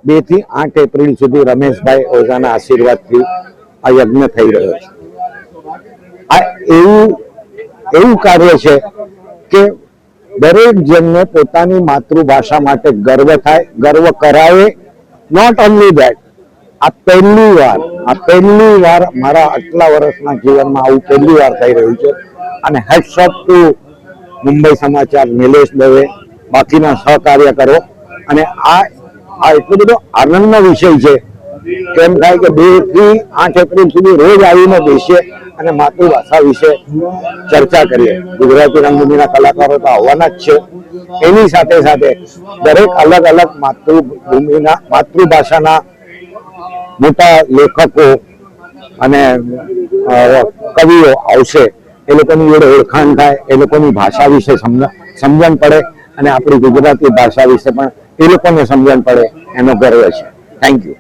2 થી 8 એપ્રિલ સુધી રમેશભાઈ ઓઝાના આશીર્વાદથી આ યજ્ઞ થઈ રહ્યો છે. આ એવું કાર્ય છે કે દરેક જણને પોતાની માતૃભાષા માટે ગર્વ થાય, ગર્વ કરાવે. નોટ ઓનલી ધેટ, આ પહેલી વાર મારા આટલા વર્ષના જીવનમાં આવું પહેલી વાર થઈ રહ્યું છે. અને હેટ્સ ઓફ ટુ મુંબઈ સમાચાર, નિલેશ દવે, બાકીના સહકાર્યકરો. અને આ એટલો બધો આનંદનો વિષય છે કે એમ થાય કે 2 થી 8 એપ્રિલ સુધી રોજ આવીને બેસીએ અને માતૃભાષા વિશે ચર્ચા કરીએ. ગુજરાતી રંગભૂમિના કલાકારો તો આવવાના જ છે. એની સાથે સાથે દરેક અલગ અલગ માતૃભાષાના મોટા લેખકો અને કવિઓ આવશે. એ લોકોની જોડે ઓળખાણ થાય, એ લોકોની ભાષા વિશે સમજણ પડે અને આપણી ગુજરાતી ભાષા વિશે પણ એ લોકોને સમજણ પડે. એનો ગર્વ છે. Thank you.